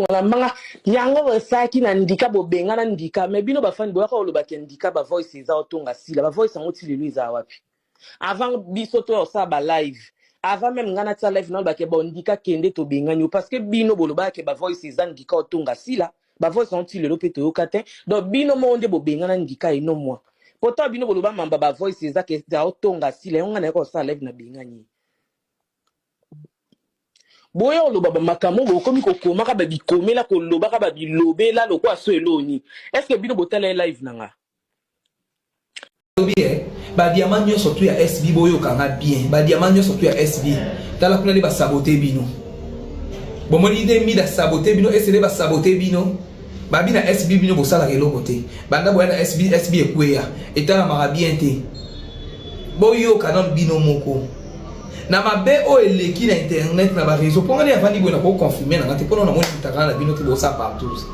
la manga nyanga wasaki na ndika bobenga na ndika mais bino bafani boyaka olobaki ndika ba voice eza otonga sila ba voice ngo ti lelo eza wapi avant biso to sa ba live avant même ngana ta live na olobaki bon ndika kende to benganyo parce que bino bolobaki ba voice eza ndika otonga sila ba voice ngo ti lelo pe to yokate donc bino monde bobenga na ndika eno moi pourtant bino boloba mamba ba voice eza ke za otonga sila yonga na ko sa live na benganyi boya oloba ba makamo bokomi kokoma ka babikomela koloba ka babilobela lokwa so eloni est-ce que bino botala live nanga bien ba diamant nyo surtout ya SB boyo kanga bien ba diamant nyo surtout ya SB tala kuna ba saboter bino bon mon idée mi da saboter bino essayer ba saboter bino ba bina SB bino bosala ke lokote banda boya na SB ekweya etala mara bien te boyo kanon bino moko na mabe o eleki na internet na ba réseau pour ngani avandi bona ko confirmer na ngate pona na moni takana na bino te bosa partout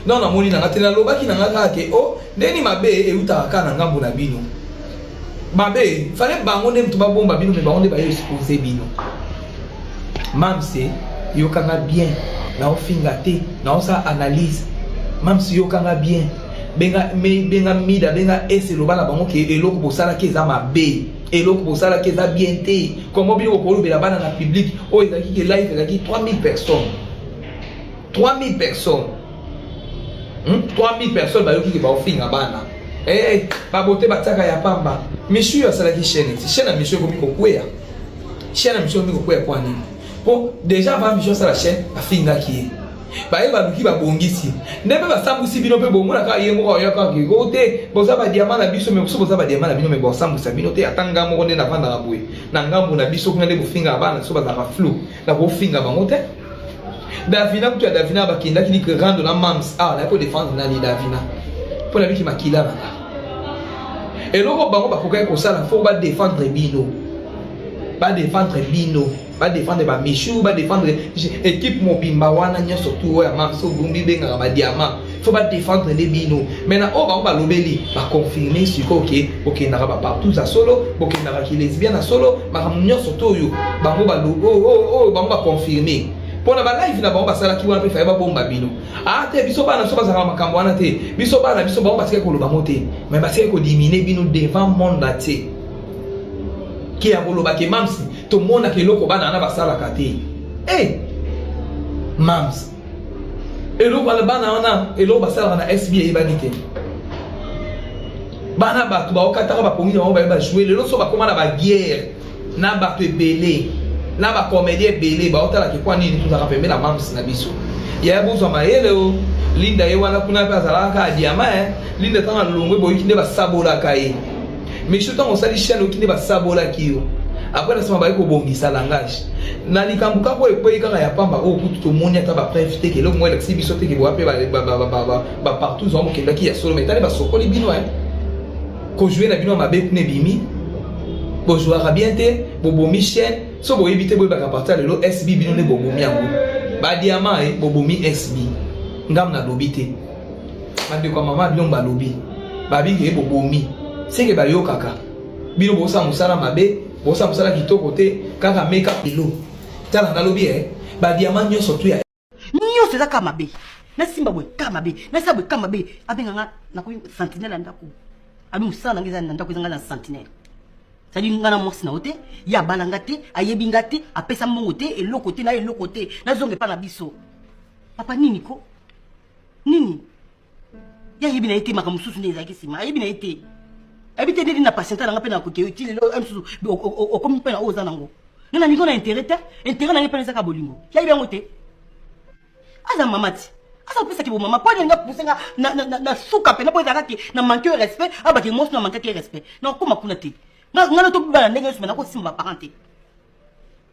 non na moni na ngate na lobaki na ngaka ke o ndeni mabe e utaka na ngambo na bino mabe fallait bango ndem tuba bomba bino me bango nde ba exposer bino mamse yo kanga bien na ofinga te na osa analyse mamse yo kanga bien benga mida benga ese lobala bango ke eloko bosala ke za mabe eloko bosala ke za bien te comment bino ko lobela bana na public o ezaki ke live ezaki 3000 personnes 3000 personnes 3000 personnes ba yoki ke ba ofinga bana ba bote bataka ya pamba monsieur asala ki chaîne na monsieur ko miko kwea chaîne na monsieur miko kwea kwa nini po déjà va monsieur asala chaîne afinga ki ba luki ba bongisi ndebe ba sambusi bino pe bomona ka yengo ko yoka ki gote boza ba diamant na biso me boza ba diamant na bino me bo sambusa bino te atanga mo nde na vanda na boye na ngambo na biso kuna nde bofinga bana so ba za flou na bo finga bango te Davina kutu ya Davina ba kinda ki ni rando na mams na po défendre na ni Davina po na biki makila na eloko bango ba kokai ko sala faut ba défendre bino ba défendre bino ba défendre ba Michou ba défendre équipe mobimba wana nya surtout ya mamso bumbi benga ba diamant faut ba défendre les bino maintenant o ba lobeli ba confirmer sur OK na ba partout za solo OK na ba ki lesbienne na solo ba nya surtout yo bango ba bango ba confirmer pona ba live na bango ba sala ki wana pe fa ba bomba bino te biso bana so ba za makambo wana te biso bana biso bango ba sike ko loba mote mais ba sike ko diminuer bino devant monde ate qui a volo ke mams to mona ke loko bana na basala kate mams eloko bana wana eloko basala na SBA banite bana batu ba okataka ba pongi ba jouer lelo so ba komana ba guerre na ba to belé na ba comédie belé ba otala ke kwa nini tuzaka pembe na mams na biso ya bozo maele o linda ye wana kuna pa zala ka diamant linda tanga longwe boyi kinde ba sabola kai mais je suis sali chaîne qui ne va sabola kiyo après na sama ba ko bongisa langage na likambuka ko ekwei kaka ya pamba o kutu to monia ta ba pref te ke lo mo elexi biso te ke bo ape ba partout zo mo kenda ki ya solo metale ba sokoli bino ko jouer na bino mabe kune bimi bo jouera bien te bo bomi chaîne so bo éviter bo ba partir le lo SB bino ne bo bomi yango ba diamant bo bomi SB ngam na lobité ba de ko mama bino ba lobi ba bingi bo bomi c'est que bayo kaka bino bosa musala mabe bosa musala kitoko te kaka make up ilo tala na lobi ba diamant nyo surtout ya nyo seza kama be na simba boy kama be na sabwe kama be abenga nga na ko sentinelle ndako abi musala ngeza ndako zanga na sentinelle sadi ngana mosi na ote ya balanga te ayebi ngate apesa mbongo te eloko te na eloko te na zonge pa na biso papa nini ko nini ya yebi na ite makamususu ne ezaki sima ayebi na ite habité de na patiente na ngapena ko ke utile lo amsu o komi pena o zanango nana niko na intérêt na ngapena saka bolingo ya ibe ngote aza mamati asa pesa ki bo mama pa nga pusenga na suka pena po ezaka ki na manque de respect aba ki mos na manque de respect na ko makuna te ngana to bana ndenge sema na ko simba parenté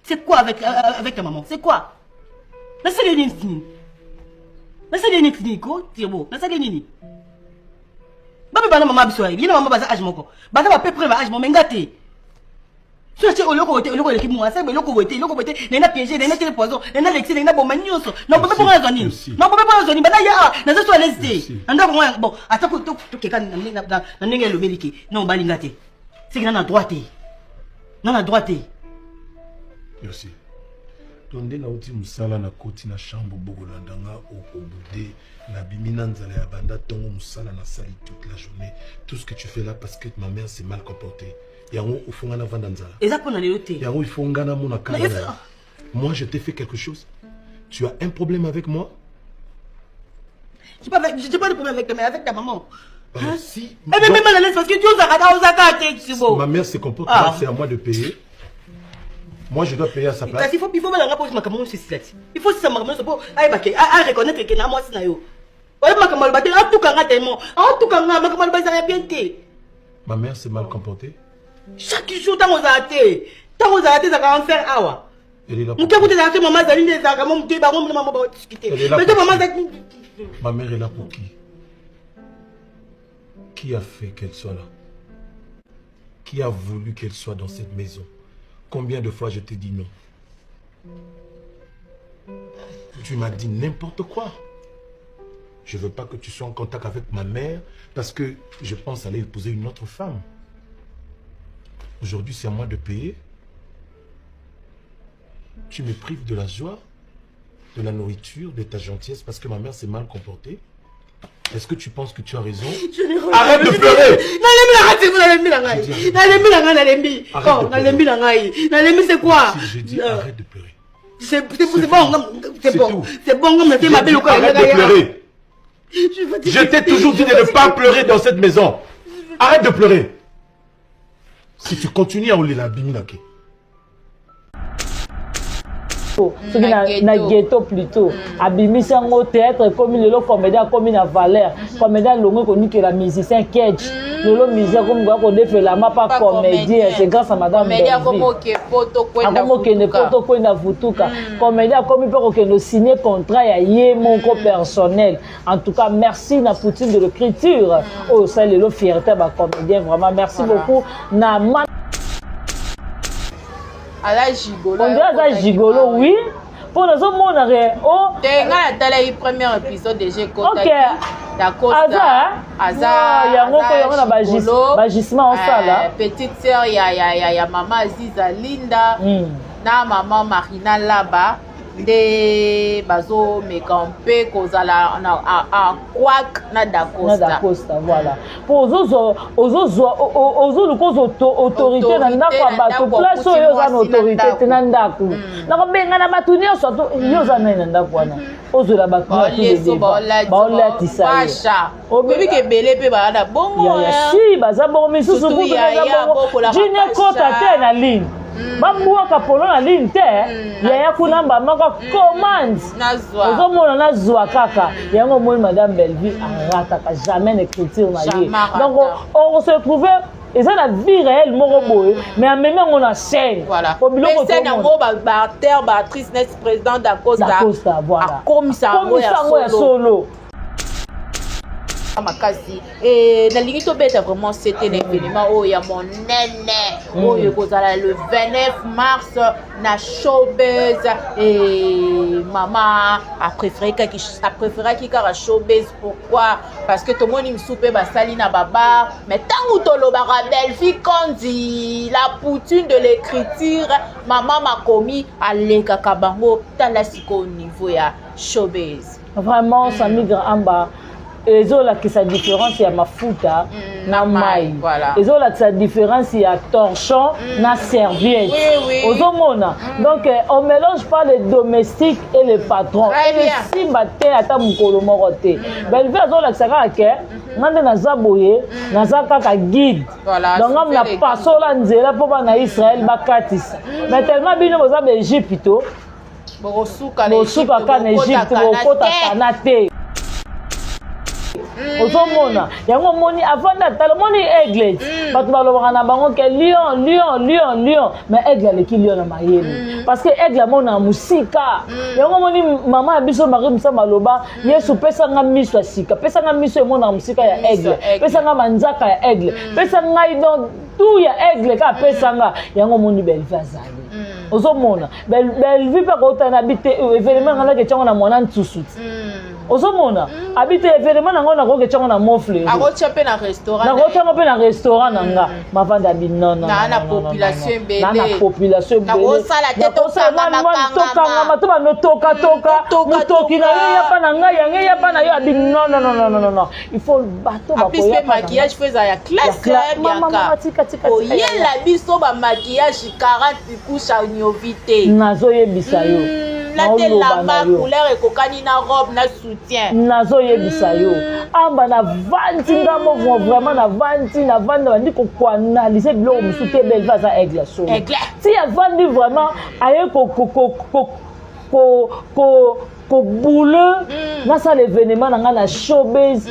c'est quoi avec ta maman c'est quoi na c'est les nini ko tibo na c'est les nini babe bana mama biso yina mama baza âge moko baza ba peu près âge mo mengate so c'est oloko ki mo asa eloko bote na na piéger na na poison na lexi na bomba nyonso na bomba pour raison nini na bomba pour raison nini bana ya na zo à l'aise anda ko bon ata ko to keka na ndenge lo beliki non balingate c'est que na droite Merci. Tonde na uti musala na koti na chambre bogolandanga au boudé na bimina nzala ya banda tongo musala na sali toute la journée. Tout ce que tu fais là parce que ma mère s'est mal comportée. Yango ufunga na vanda nzala. Exactement na yote. Yango ifunga na mona kana. Moi je t'ai fait quelque chose. Tu as un problème avec moi? J'ai pas de problème avec toi, mais avec ta maman. Si. Mais même à l'aise parce que tu os ma mère se comporte mal, c'est à moi de payer. Moi, je dois payer à sa place. Il faut me rapprocher ma caméra sur cela. Il faut que ça me ramène pour reconnaître que na moi c'est na yo. Ouais ma caméra battre en tout cas tellement. En tout cas ma caméra ba ça bien té. Ma mère s'est mal comportée. Chaque jour tant aux athées. Tant aux athées ça va en faire awa. Elle est là. Nous écoutez ça maman Zaline des ça maman te ba maman ba discuter. Mais maman ma mère est là pour qui? Qui a fait qu'elle soit là? Qui a voulu qu'elle soit dans cette maison? Combien de fois je t'ai dit non? Tu m'as dit n'importe quoi. Je ne veux pas que tu sois en contact avec ma mère parce que je pense aller épouser une autre femme. Aujourd'hui, c'est à moi de payer. Tu me prives de la joie, de la nourriture, de ta gentillesse parce que ma mère s'est mal comportée. Est-ce que tu penses que tu as raison? Arrête de pleurer! C'est quoi? J'ai dit arrête de pleurer. C'est bon, c'est bon. C'est bon, comme ma belle. Arrête de pleurer. Je t'ai toujours dit de ne pas pleurer dans cette maison. Arrête de pleurer. Si tu continues à rouler la biminake. Na ghetto plutôt abimisa ngo théâtre comme le comédien comme na valeur comédien longo connu que la musicien catch le musicien comme quoi défait la ma pas comédien c'est grâce à madame comédien comme que poto kwenda vutuka comédien comme peut que nous signer contrat ya yé mon personnel en tout cas merci na Poutine de l'écriture oh ça le fierté ba comédien vraiment merci beaucoup na à la gigolo. On dirait ça gigolo, oui. Pour nous autres, on aurait. Oh. T'es le premier épisode de J'ai Kota. Ok. D'accord. Azar. Il y a un bagissement en salle. Petite sœur, il y a maman Aziza Linda. Na maman Marina là-bas. De bazo me camper kozala a kwak na Dacosta voilà pour ozo le cause autorité na ndako bato place yo za autorité na ndako na benga na bato ni surtout yo za na ndako wana ozo la bato ba la tisaya obebi ke belé pe ba na bongo ya si baza bongo misusu butu na bongo jine kota te na ligne bambuaka polo na ligne te yaya kuna mbamaka commande ozomona nazwa kaka yango omoni madame Belleville arataka jamais na écriture na ye donc on se trouvait eza na vie réelle moko boye mais amemi yango na scène scène yango baacteur baactrice next président Dacosta akomisa yango ya solo makasi et nalingi tobeta vraiment c'était l'événement oh ya monene oh ekozala le 29 mars na showbiz et maman a préféré kaka showbiz pourquoi parce que tout le monde msupe basali na baba mais tangu tolobaka Belleville kondi la poutine de l'écriture maman makomi alekaka bango tala siko au niveau ya showbiz vraiment ça migre en bas. Ezola qui sa différence ya mafuta na mai ezola qui sa différence ya torchon na serviette ozomona donc on mélange pas les domestiques et les patrons et si baté ata mukolo moko te Belleville ezola qui sa kaka ngande naza boye naza kaka guide donc ngam na pasola nzela po bana Israël bakatisa mais tellement bino boza Égypte to bosuka na Égypte bokota kana te ozomona yango moni avant d'atala moni aigle bato balobaka na bango ke lion mais aigle aleki lion na mayele parce que aigle amona musika yango moni mama ya biso Marie Musa maloba Yesu pesanga miso ya sika pesanga miso emona musika ya aigle pesanga manzaka ya aigle pesanga ngai donc tout ya aigle ka pesanga yango moni Belleville azali ozomona Belleville pe kota na bite événement ngana ke tyango na mwana ntusuti ozomona habite événement nango nako ke tchanga na mofle ako tchape na restaurant nako tchanga pe na restaurant nanga mavanda binona na population bele na population bele nako sala te to kanga to ba no toka mutoki na yo ya pa na nga yange ya pa na yo abi non il faut bato ba ko ya maquillage feza ya classe maman tika oyela biso ba maquillage 40 couche à nyovité nazo yebisa yo la telamba couleur ekokani na robe na soutien nazo yebisa yo amba na vandi ngamo vraiment na vandi bandi ko analyser biloko musute belle va za exercice si ya vandi vraiment aye ko boule na ça l'événement na showbiz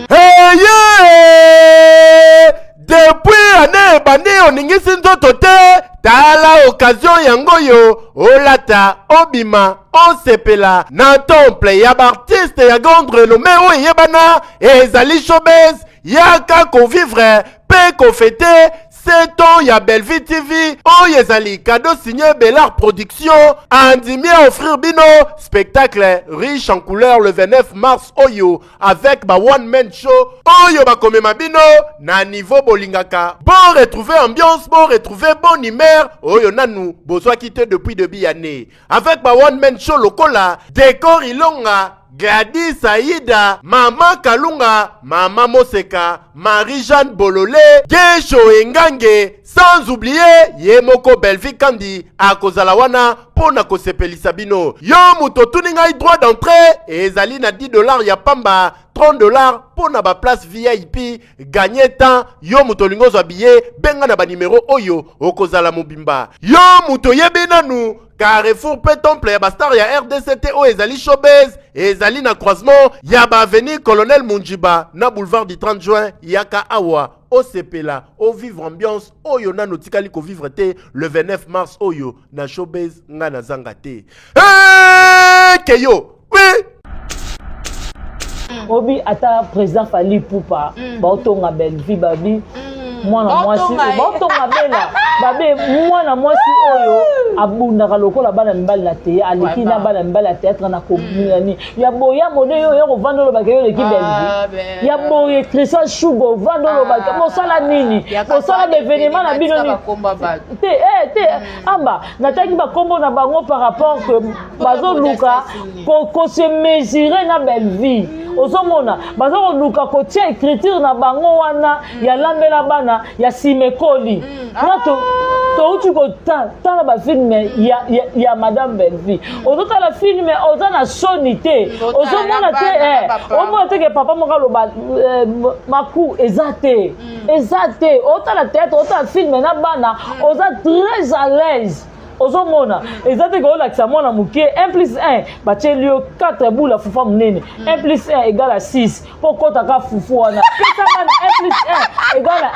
depuis année bandi oningisi nzoto te tala occasion yango yo olata obima osepela na temple ya artiste ya grande renommée oyo yebana ezali showbiz yaka convivre pe kofete 7 ans ya Bellevue TV oyo ezali cadeau signé Bellard Production andimi offrir bino spectacle riche en couleurs le 29 mars oyo avec ba one man show oyo bakomema bino na niveau bolingaka bon retrouver ambiance bon retrouver bon humeur oyo nanu bozwa quitté depuis début année avec ba one man show lokola décor ilonga Gladys Aïda, Maman Kalunga, Maman Moseka, Marie-Jeanne Bololé, Gesho Engange, sans oublier Yemoko Bellevue Kandi, Akozalawana, Pona Kosepeli Sabino. Yo muto tuninga droit d'entrée, et Zali na $10 ya pamba, $30 pour na ba place VIP, gagner temps, yo muto lingo habillé, benga na ba numéro oyo, Okozala Mobimba. Yo muto yebenanu, Carrefour pe temple ya bastar ya RDCT o ezali showbiz ezali na croisement ya ba avenue Colonel Munjiba na boulevard du 30 juin yaka awa o sepela o vivre ambiance oyo na notikali ko vivre te le 29 mars oyo na showbiz nga na zanga te keyo oui obi ata président Fali Poupa ba otonga Bellevue babi mwana mwasi batonga bela babe mwana mwasi oyo abundaka lokola bana mbali na te aleki na bana mbali na théâtre na komunani ya boya mode yo yo vandolo bakeyo leki Bellevue ya boye Christian Shugo vandolo bakeyo mosala nini mosala d'événement na bino ni te amba nataki ba kombo na bango par rapport que bazo luka ko se mesurer na Bellevue ozomona bazo luka ko tia écriture na bango wana ya lambela bana ya simekoli nato to ko ta ba film ya madame Bellevue ozota la film oza na sonité ozomona te omona te ke papa mokalo ba maku ezate ota la tête ota film na bana oza très à l'aise ozomona ezate ko la kisa mwana muke 1+1 batie lio 4 boules fufa munene 1+1 égale 6 pour kota ka fufu wana pesa bana 1+1 égale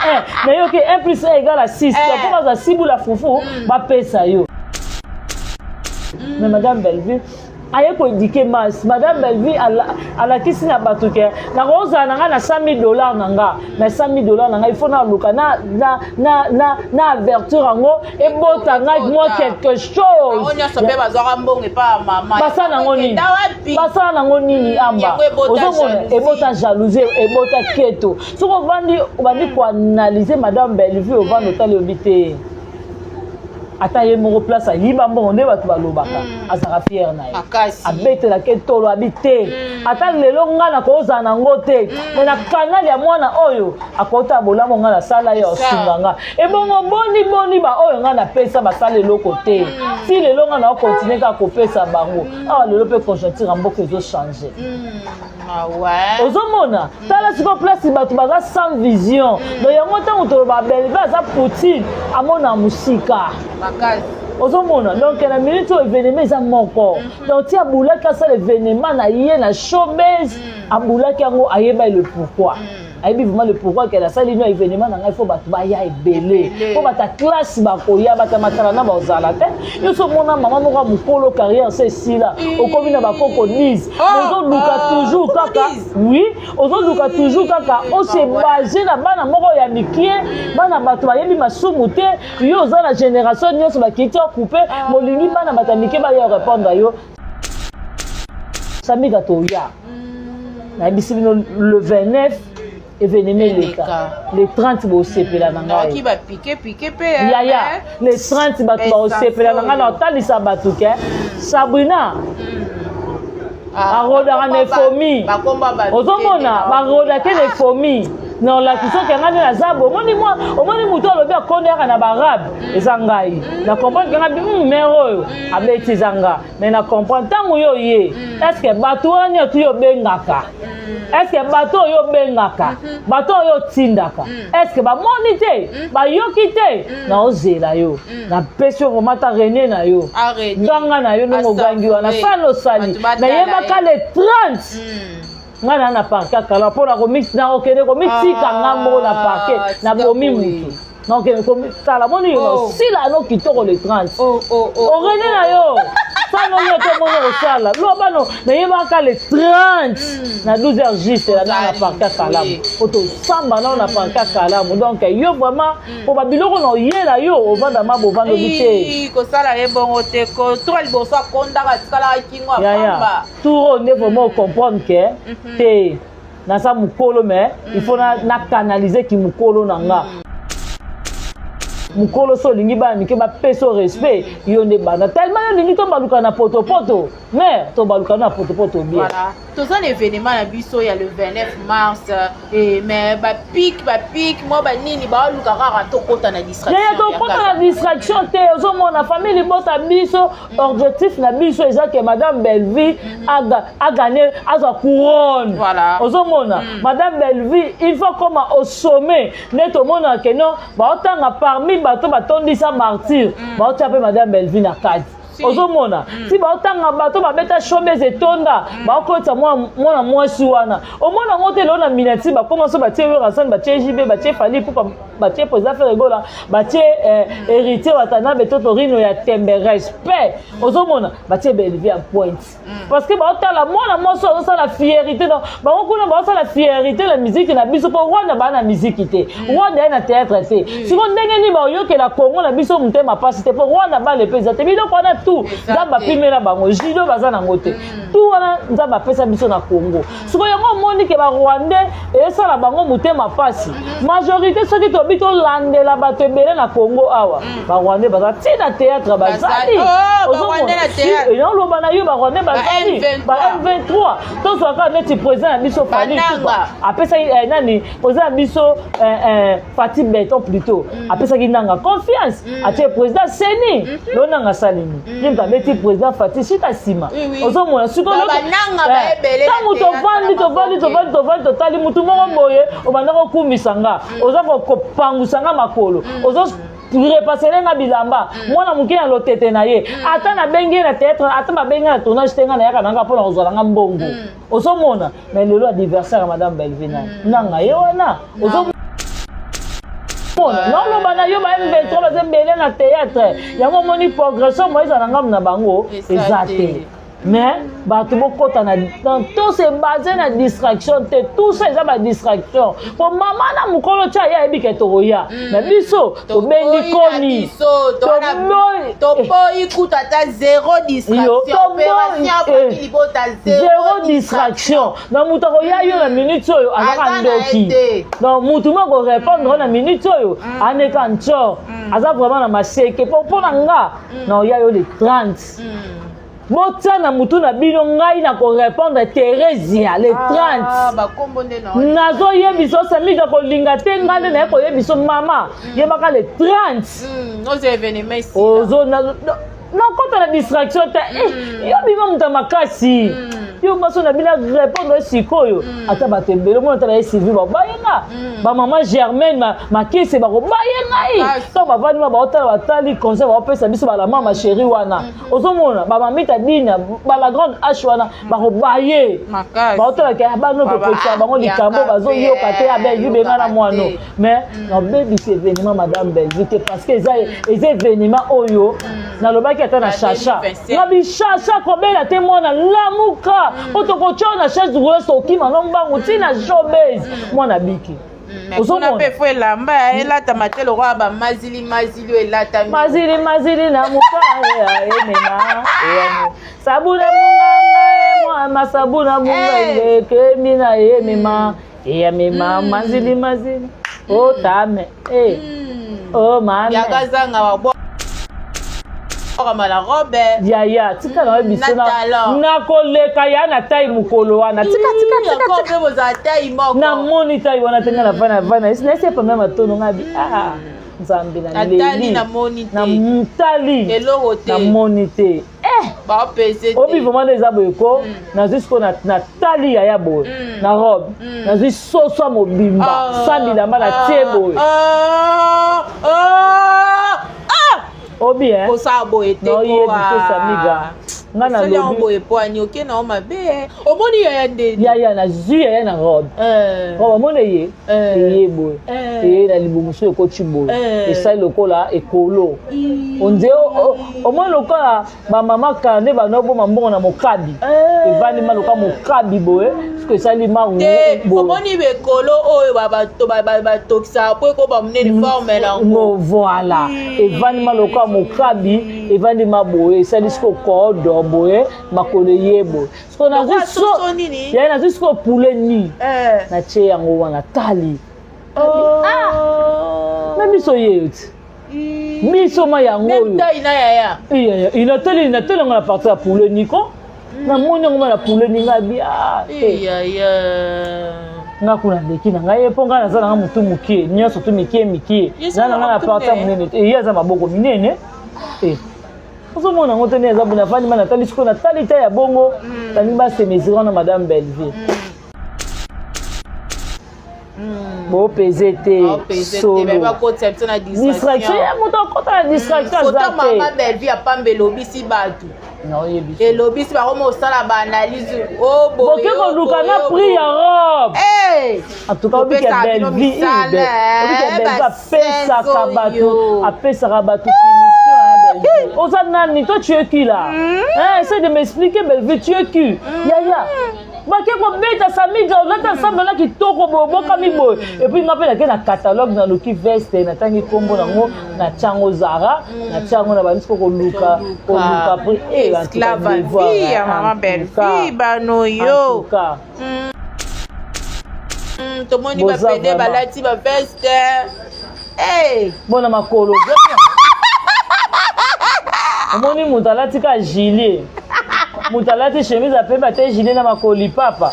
1 na yo ke 1+1 égale 6 pour za 6 boules fufu ba pesa yo mais madame Bellevue aye ko indiquer mas madame Bellevue ala kisi na batuke na roza nanga na $100,000 nanga na $100,000 nanga il faut na luka na avertir ango e bota nga moi quelque chose onya sobe bazwa mbongo pa mama basa nango nini amba ozomona e bota jalousie e bota keto soko bandi ko analyser madame Bellevue au vent hôtel obité ata ye moko place ayiba mbongo nde bato balobaka azaka fier na ye abetela ke tolo abite ata lelo nga na kozala nango te me na kanali ya mwana oyo akota bolamo nga na sala ye osunga nga ebongo boni ba oyo nga na pesa basala eloko te si lelo nga na okontinue kaka kopesa bango awa lelo mpe conjoncture mboka ezochange ozomona tala siko place bato baza sans vision donc yango ntango toloba Bellevue aza poutine amona musika ozomona donc na minute oyo événement eza moko donc ti abulaki asala événement na ye na showbiz abulaki yango ayeba le pourquoi ayebi vraiment le pourquoi que la salle ino événement na ngai faut bato baya ebele po bata classe bakoya bata matala na bazala te yo so mona mama moko mukolo carrière c'est si là okomi na bakoko nise ozoluka toujours kaka oui ozoluka toujours kaka on se base na bana moko ya mikie bana bato bayebi masumu te yo oza na génération nyonso bakiti okupe molingi bana bato ya mikie baya répondre yo sami gato ya na bisibino le 29 événement les 30 ba osepela na ngai qui va piquer pe ya les 30 ba osepela na ngai na talisa batu ke Sabrina aroda ne fomi ozomona baroda ke ne fomi non la question que ngane na zabo omoni muto alobi akondeka na barabe ezangai na comprendre que ngabi mero abeti zanga mais na comprendre tango yo ye est-ce que bato anya tu yo bengaka est-ce que bato yo bengaka bato yo tindaka est-ce que ba monite ba yokite na ozela yo na pesio romata René na yo nganga na yo no gangi wana salo sali na yeba ka le 30 ngana na parquet kala pour la remix na okene ko mitika ngambo na parquet na bomi mutu donc ko tala moni yo sila no kitoko le 30 o René na yo ça no yo to moni o sala lo bano na yeba ka le 30 na 12h juste la na parquet kala auto samba na parquet kala donc yo vraiment pour ba biloko no yela yo o vanda mabo vando bité ko sala e bongo te ko to liboso akonda ka kala kingo apamba tout on est vraiment comprendre que te na sa mukolo mais il faut na canaliser ki mukolo nanga mukolo so lingi ba mike ba peso respect yo ne bana tellement yo lingi to baluka na poto mais to baluka na poto bien voilà tout ça l'événement na biso ya le 29 mars et mais ba pic moi ba nini ba luka rara to kota na distraction ya to kota na distraction te ozo mona famille bota biso objectif na biso ezake madame Belleville a gagné aza couronne voilà ozo mona madame Belleville il faut comme au sommet neto mona que non ba otanga parmi bato batondisa martyr ba otape madame Belleville na kadi ozomona si ba otanga bato babeta chômage etonda ba okota mwana mwasi wana omona ngote lona minati ba commence ba tie Rassan ba tie JB ba tie Fali pour ba tie posa faire gola ba tie héritier watana betoto rino ya tembe respect ozomona ba tie Belleville à pointe parce que ba otala mwana mwasi ozo la fierté donc ba okuna ba ozo la fierté la musique na biso po wana ba na musique te wana na théâtre te siko ndenge ni ba yoke la Congo na biso mutema passe te po wana ba le pesa te bino kona nzamba pimela bango jido baza nango te tout wana nzamba pesa biso na Congo siko yango moni ke ba Rwandais esala bango mutema pasi majorité soki to bito landela bato ebele na Congo awa ba Rwandais baza tina théâtre bazali non lo bana yo ba Rwandais bazali ba M23 to soka neti président biso Fali apesa nani président biso Fatih Beton plutôt apesa ki nanga confiance atie président Seni lo nanga salini Nimta beti président Fatih Chita Sima. Ozo mona suko lo. Tangu to tali mutu moko boye obanda ko kumisanga. Ozo ko pangusanga makolo. Ozo repasser nga bilamba. Mwana muke na lotete na ye. Ata na bengi na théâtre, ata ba bengi na tournage tenga na yaka nanga pona ozola nga mbongo. Ozo mona mais lelo anniversaire madame Belvina. Nanga ye wana. Ozo non lo bana yo ba M23 bazembele na théâtre yango moni progression moïse na ngam na bango ezate mais bato bokota na dans tout c'est basé na distraction te tout ça eza ba distraction pour maman na mukolo cha ya ebike toya na biso to bendi koni to boy ikuta ta zéro distraction na muto ya yo na minute oyo azaka ndoki donc mutu moko répondre na minute oyo aneka ncho aza vraiment na maseke pour na nga na ya yo le 30 Bota na mutu na bino ngai na ko répondre Thérèse le 30. Nazo yebiso samika ko linga te ngande na ko yebiso mama yebaka le 30. Nos événements. Ozo na kota la distraction te yo bima muta makasi. Yo maso na bila répondre sikoyo ata batembele mo na tala civil ba bayenga ba maman Germaine ma kese ba ko bayenga to ba vani ba otala batali conseil ba pesa biso ba la mama chérie wana ozomona ba mamita dina ba la grande H wana ba ko baye ba otala ke ba no ko pesa ba ngo likambo bazo yo kate ya be yube ngana mwano mais na baby c'est événement madame Belvite parce que les événements oyo na lobaki ata na chacha na bi chacha ko bela te mona lamuka otokochona chaise roulée sokima nombango tina showbiz mwana biki ozona pe fo elamba elata matelo kwa ba mazili elata mazili na mukaya emena sabule munganga masabu na munga kemi na ye mema ya mema mazili oh tame oh man yakazanga wabo la robe yaya tika na biso na koleka ya na tai mukolo wana tika na moni tai wana tenga na vana isi na isi pa mema tono ngabi nzambe na leli na mutali na monite ba pese obi vraiment des aboyeko na jusqu'o na tali ya boy na robe na jusqu'o so mobimba sandi na mala tiebo obi ko sa boy te ko samiga ngana lobi boy po ani oke na o mabe omoni ya nde ya na zuya ya na robe o mone ye boy na libumusho ko chibo e sai lokola ekolo onde omoni lokola ba mama kande ba no bo mambongo na mokabi evani maloka mokabi boy que ça li ma omoni be kolo oyo ba tokisa po ko ba mne de forme la no voilà evani maloka mokabi evani maboye ça li sko kodo boye makolo yebo so na so ya na jusqu'au poulet ni na che yango wana tali même so yet miso ma yango même taille na ya ina tali na partir poulet ni ko na moni ngoma na poulet ni ngabi nga kuna leki na ngai eponga na zana mutu mukie nyoso tu mikie zana na partir munene yaza maboko minene ozo mona ngote ne za buna fani mana tali siko na tali ta ya bongo tani ba se mesure na madame Belleville bo PZT solo ba concept na distraction ya moto kota distraction za te mama Belleville apambelo bisi batu non yebi et lobisi ba komo sala ba analyse oh bo ke ko luka na prix ya robe en tout cas obi ke Belleville apesa kabatu finition oza nani toi tu es qui là essaie de m'expliquer Belleville tu es qui yaya bake ko beta samiga olata ensemble na kitoko boboka miboy et puis ngapela ke na catalogue na luki veste na tangi kombo nango na chango Zara na chango na banisiko ko luka prix esclave ya mama Belleville bano yo to moni ba pede balati ba veste bona makolo omoni mutalati ka gilet mutalati chemise a pembe te gilet na makoli papa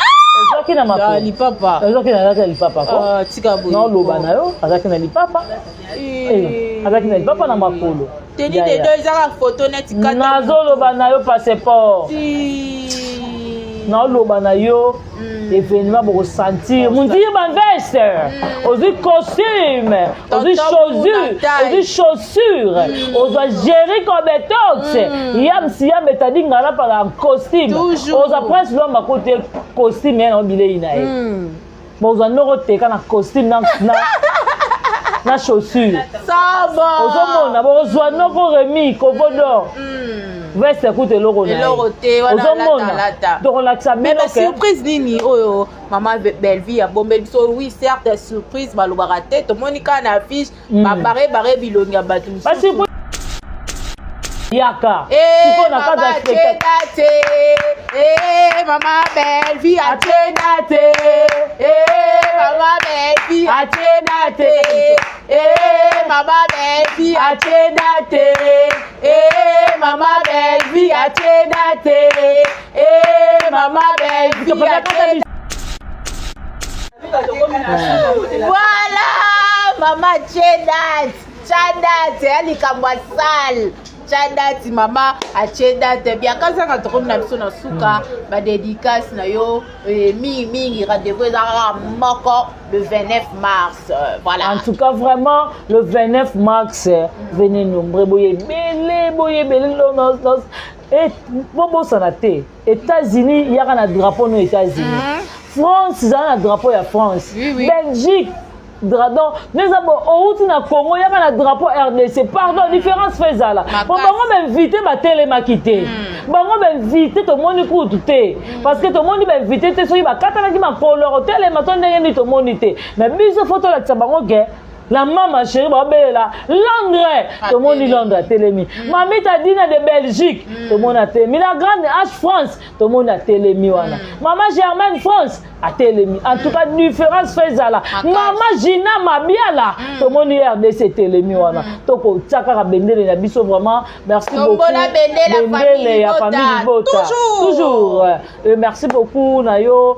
ezaki na makoli lipapa ezaki na lipapa ko tika boy no loba na yo azaki na lipapa azaki na lipapa na makolo teni de deux ezaka photo net kata nazoloba na yo passeport naoloba na yo événement pour sentir mon dire ma veste aux costumes aux chaussures aux gérer comme tox yam si yam etadi ngala par un costume aux après l'homme à côté costume na bilei na bon aux noro te kana costume na chaussure ça va aux mona bon aux noro remis kobodo veste coûte l'euro donc on a mais la surprise nini oyo maman Belleville a bombé so oui certes surprise balobaka te to monika na affiche ba bare bilonga batu yaka siko na kaza spectacle mama Belleville a chenate mama Belleville a chenate mama Belleville a chenate mama Belleville a chenate mama Belleville a chenate voilà mama chenate ali kambwa sale chandati mama achendate biakazanga tokomna biso na suka ba dédicace na yo mingi rendez-vous ezaka moko le 29 mars voilà en tout cas vraiment le 29 mars venez nombreux boye belé nos et bobo sanate États-Unis yaka na drapeau no États-Unis France za na drapeau ya France Belgique Dradon, nous avons au na Congo, il y a un drapeau RDC. Pardon, différence fait ça là. Bon, on va inviter ma télé makité. Bon, on va inviter tout le monde pour tout parce que tout le monde va inviter te so il va katana ki ma couleur télé ma ton ndenge ni tout le monde té. Mais mise photo là ça bango ge. la maman chérie babela Londres tout le monde Londres Télémi mamie Tadina de Belgique tout le monde a Télémi la grande H France tout le monde a Télémi wana maman Germaine France a Télémi en tout cas différence faisala maman Gina Mabiala tout le monde RDC Télémi wana toko tsaka bendele na biso vraiment merci beaucoup bendele ya famille Bota toujours merci beaucoup na yo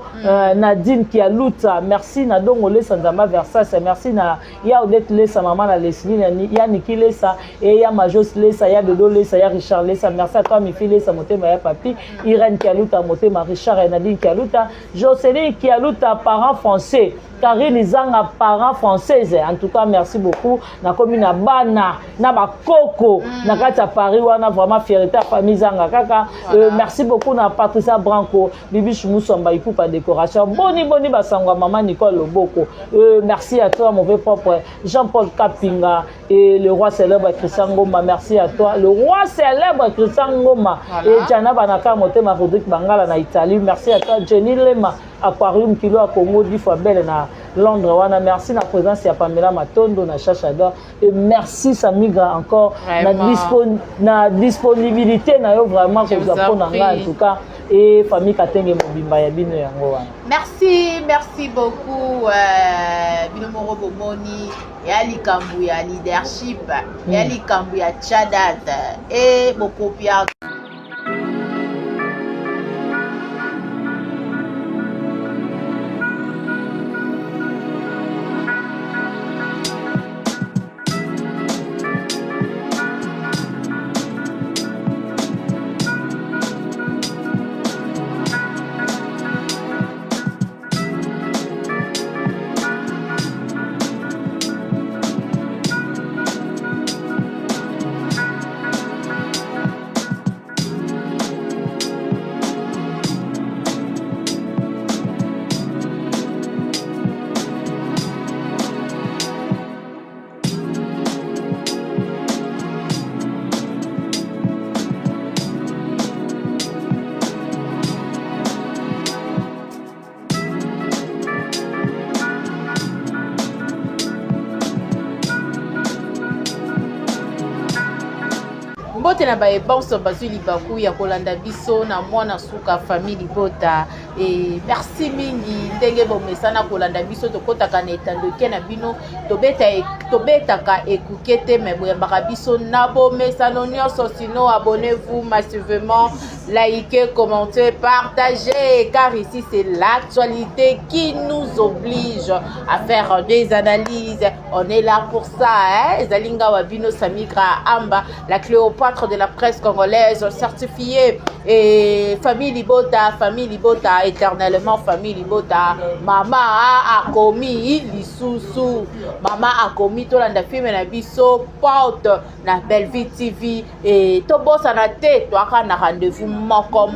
Nadine Kialuta merci na dongole sanzamba Versace merci na ya Odette Lesa maman na Leslie ya Niki Lesa et ya Majos Lesa ya Dodo Lesa ya Richard Lesa merci à toi Mifi Lesa motema ya papi Irène Kialuta motema Richard et Nadine Kialuta Jocelyn Kialuta parents français Karine Zanga parents française en tout cas merci beaucoup na commune na bana na bakoko na kati ya Paris wana vraiment fierté famille Zanga kaka merci beaucoup na Patricia Branco Bibi Musomba ipupa décoration boni basangwa maman Nicole Loboko merci à toi mon vrai propre Jean-Paul Kapinga et le roi célèbre Christian Ngoma merci à toi le roi célèbre Christian Ngoma et Jana Banaka motema Rodrigue Bangala na Italie merci à toi Jenny Lema Aquarium Kilo à Congo du Fabel na Londres wana merci na présence ya Pamela Matondo na Chachador et merci Samigra encore na disponibilité na yo vraiment que vous apprenez en tout cas et famille Katenge Mobimba ya bino yango wana merci beaucoup bino moro bomoni ya likambu ya leadership ya likambu ya Chadat et bokopia mbote na baye bonso bazuli baku ya kolanda biso na mwana suka famille Bota et merci mingi ndenge bomesana kolanda biso tokotaka na etandoke na bino tobetaka ekukete me boyambaka biso na bomesano nyonso sino abonnez-vous massivement likez commentez partagez car ici c'est l'actualité qui nous oblige à faire des analyses on est là pour ça Zalinga Wabino Samigra Amba la Cléopâtre de la presse congolaise certifiée et famille Bota éternellement famille Bota maman a commis lisusu maman a commis tolanda filme na biso porte na Bellevue TV et tobosa na te toaka na rendez-vous moko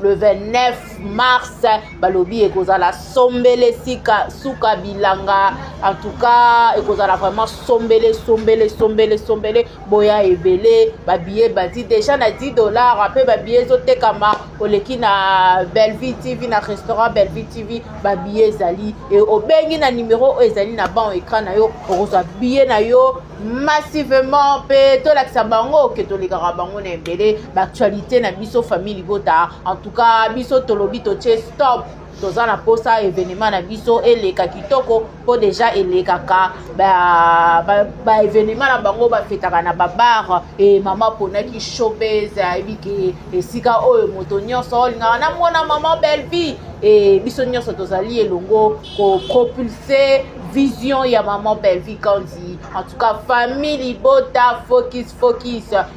le 29 mars balobi ekozala sombele sika suka bilanga en tout cas ekozala vraiment sombele boya ebele ba billet bati déjà na $10 après ba billet zotekama oleki na Bellevue TV na restaurant Bellevue TV ba billet zali et obengi na numéro ezali na ban écran na yo okozwa billet na yo massivement pe to lakisa bango ke to lekaka bango na ebele ba actualité na biso famille Bota en tout cas biso tolobi to stop toza na posa événement na biso eleka kitoko po déjà elekaka ba événement na bango ba fetaka na babar et mama ponaki showbiz ebiki esika oyo moto nyonso olinga na mwana mama Bellevue et biso nyonso tozali elongo ko propulser vision ya maman Bellevue kandi en tout cas famille Bota focus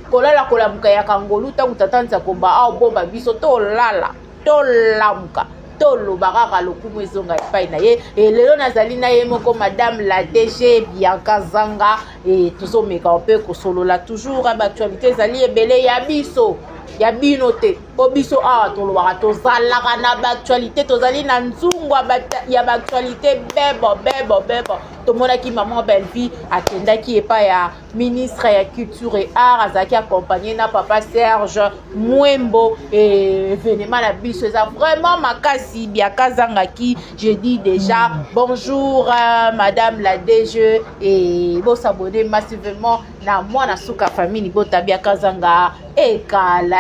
kolala kolamuka ya kangolu tangu tatanza komba au bomba biso to lamuka tolo baraka lokumu ezonga epai na ye et lelo nazali na ye moko madame la DG Bianca Zanga et tozomeka un peu kosolola toujours ba actualité ezali ebele ya biso ya bino te obiso a tolobaka tozalaka na baactualité tozali na nzungwa ya baactualité bebo tomonaki maman Belle-Vie akendaki epai ya ministre ya culture et art azalaki accompagné na papa Serge Mwembo et événement na biso eza vraiment makasi biakazangaki. Je dis déjà bonjour madame la DG et bo s'abonner massivement na mwana suka famille bota biakazanga et kala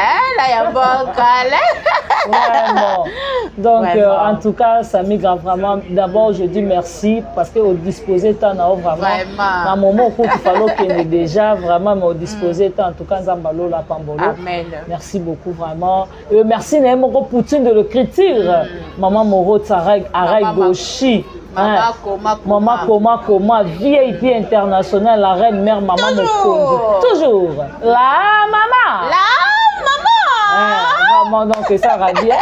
ya bokala. Vraiment. Donc en tout cas Samy vraiment d'abord je dis merci parce que au disposé temps vraiment à un moment où il fallait qu'il ait déjà vraiment au disposé temps en tout cas Zambalo la Pambolo. Amen. Merci beaucoup vraiment. Merci Némoko Poutine de l'écriture. Maman Moro Tsareg Arai Goshi. Maman Koma VIP internationale la reine mère maman Mokonzi. Toujours. La maman. Vraiment donc ça va bien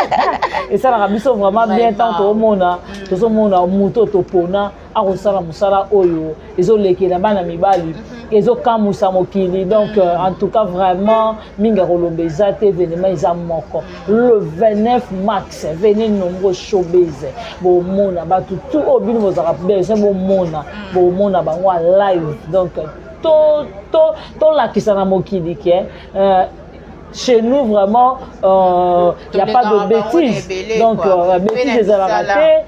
et ça la biso vraiment bien tant au mona tout ce monde muto to pona arosala musala oyo ezolekela bana mibali ezokamusa mokili donc en tout cas vraiment minga kolobeza te événement eza moko le 29 mars venez nombreux showbiz bo mona batu tout obino bozaka besoin bo mona bango live donc to la kisana mokili ki chez nous vraiment il n'y a pas de bêtises donc bêtises à la raté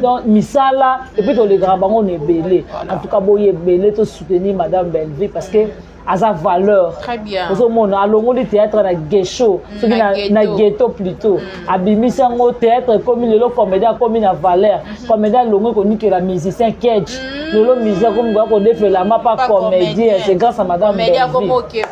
donc misala et puis les grands on est belé en tout cas boye belé to soutenir madame Belle-Vie parce que à sa valeur. Très bien. Parce que mon allons le théâtre na ghetto, ce qui na ghetto plutôt. Abimisi au théâtre comme le comédien comme une valeur. Comédien longo connu que la musicien catch. Le musicien comme quoi qu'on fait la map pas comédien, c'est grâce à madame Belle-Vie. Comédien comme que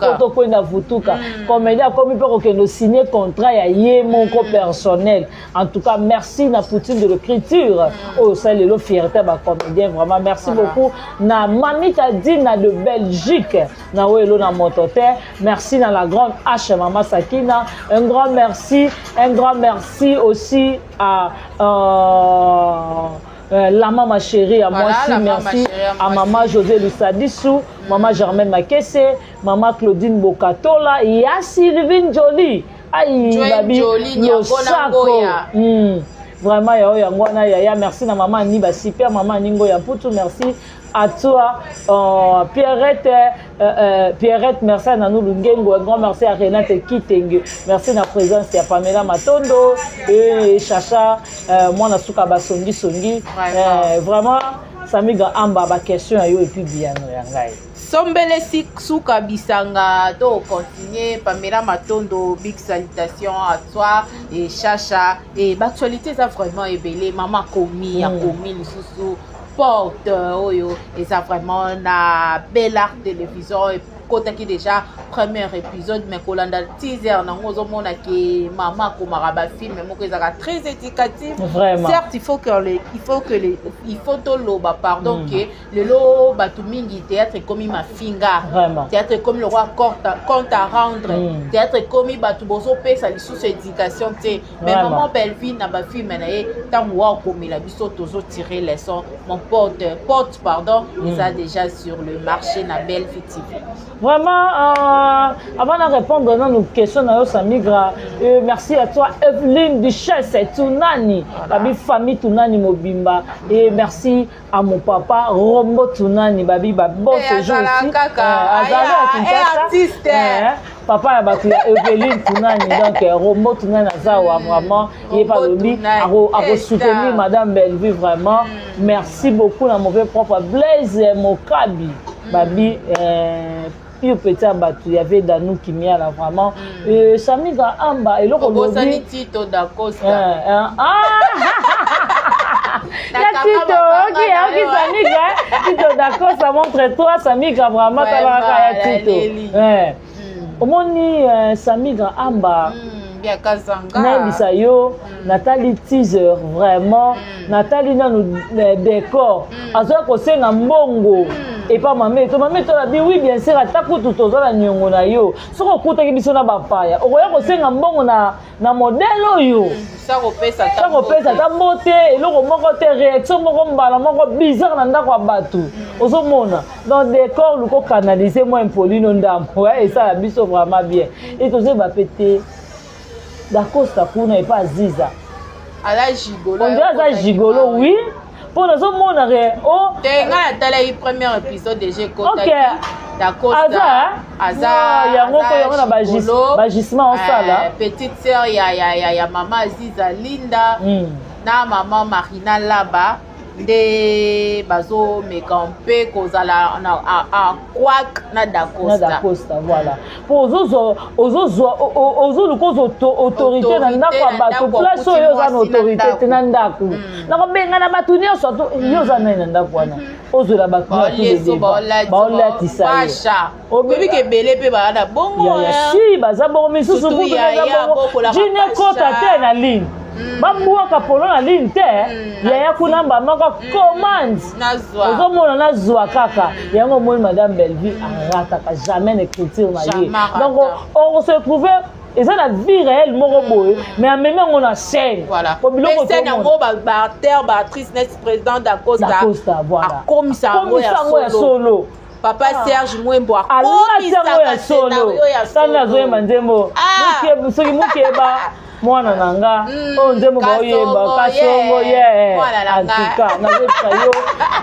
poto kwenda futuka. Comédien comme peut que nous signer contrat ya yé mon personnel. En tout cas, merci na Poutine de l'écriture. Oh ça le fierté ba comédien vraiment merci beaucoup. Na Mami Kadina de Belgique, na Welo na Mototer. Merci dans la grande H Maman Sakina. Un grand merci aussi à la maman chérie, à moi aussi, merci à maman José Lusadissou, maman Germaine Makesse, maman Claudine Bokatola, et à Sylvine Jolie. Aïe, Babi, vraiment, merci à maman Niba Super, maman Ningo Yaputu, merci à toi, Pierrette, merci à Nanou Lungengo, un grand merci à Renate Kitenge, merci de la présence de Pamela Matondo, et Chacha, moi, Nasuka Basongi Songi, vraiment, Samiga Amba, ma question à yo et puis bien, Sombele Suka Bisanga, do continuer, Pamela Matondo, big salutation à toi et Chacha, et l'actualité ça vraiment est belle, maman Komi, le sous porte oyo et ça vraiment na belle art télévision et côté qui déjà premier épisode mais kolanda teaser na ngozo mona ki maman ko maraba film mais moko ezaka très éducatif vraiment. Certes il faut to loba pardon que le lo batu mingi théâtre comme ma finga théâtre comme le roi compte à rendre théâtre comme batu bozo pesa li sous éducation té mais maman Belle-Vie na ba film na e tango wa ko la biso tozo tirer les sons mon porte pardon ils a déjà sur le marché na Belle-Vie TV. Vraiment, avant de répondre à nos questions, merci à toi, Evelyne Duchesse, Tunani, la famille Tunani Mobimba. Et merci à mon papa, Rombo Tunani, Babi, bon séjour aussi. Papa Evelyne Tunani, donc Rombo Tunani, vraiment, il est pas lobby, à soutenir Madame Belle-Vie, vraiment. Merci beaucoup, à mon propre Blaise Mokabi, Babi. Puis petit abattu, il y avait Danou qui m'y a là vraiment. Samiga Amba et le Bosani Tito Dacosta. La Tito, Samiga, Tito Dacosta montre toi, Samiga vraiment, t'as la Tito. Au moins, Samiga Amba. Nalisa yo, Nathalie teaser vraiment, Nathalie na nous décor. Azoa kose na mbongo. et pas maman to la bi oui bien sûr ataku tout toza nyongo na yo soko kuta ki biso na bapaya okoya ko senga mbongo na modèle oyo ça repesa ta beauté eloko moko te réaction moko mbala moko bizarre na ndako ya bato ozomona dans décor luko canaliser moi impolino ndampo et ça la biso vraiment bien et toze ba pété Dacosta kuna et pas Ziza ala gigolo on dirait gigolo oui pour nous mon arrêt oh tenga tala le premier épisode de j'ai côté OK Dacosta Aza ya ngoko ya na bagissement en sala petite sœur ya maman Ziza Linda na maman Marina Laba de bazo mekampe kozala en kwak na Dacosta voilà pour ozo lukozo autorité na ndako ya bato place oyo za autorité te na ndako na kobenga na bato nyonso yo za na ndako wana ozo la bato na baolatisa yo obebi ke bele pe bana bongo ya si baza bongo misusu kutu baza bongo jine kota te na ligne bambuaka polo na ligne te yaya kuna mbamaka commande ozomona nazwa kaka yango moi madame Belleville arataka jamais n'écriture na ye donc on se retrouve eza na vie réelle moko boye mais amemi yango na chaîne scène yango baacteur baactrice next président Dacosta akomisa yango ya solo Papa Serge Mwembo akomisa ya solo tanda azoyeba nzembo soki mokeba mwana nanga o nzembo baoyeba kasongo ye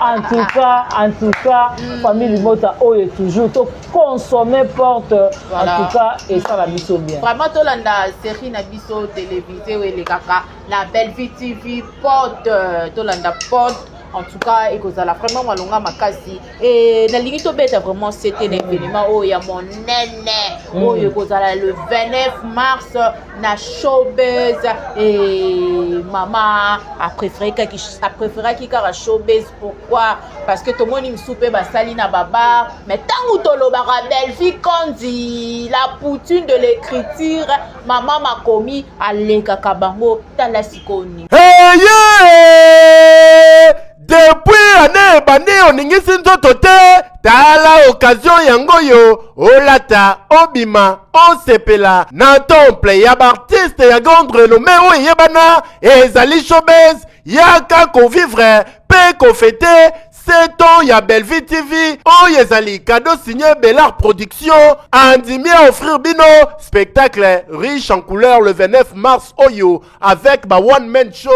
en tout cas famille Mota oyo toujours to consommer porte en tout cas et ça la biso bien vraiment to landa série na biso télévisée ou les kaka la Belleville TV porte to landa porte en tout cas et cause la vraiment malonga makasi et na lingi to beta vraiment c'était l'événement oh ya mon nene oh yo cause le 29 mars na showbiz et maman a préféré qui kara showbiz pourquoi parce que tout le monde me soupe ba sali na baba mais tangu to lo ba Belleville kondi la poutine de l'écriture maman m'a commis à leka bango tala sikoni hey yeah! Depuis année bandi oningisi nzoto te tala occasion yango yo olata obima osepela na temple ya artiste ya grande renommée o yebana ezali showbiz yaka ko vivre pe ko fêter 7 ans ya Belleville TV oyo ezali cadeau signé Bellard Production andimi à offrir bino spectacle riche en couleurs le 29 mars oyo avec ba one man show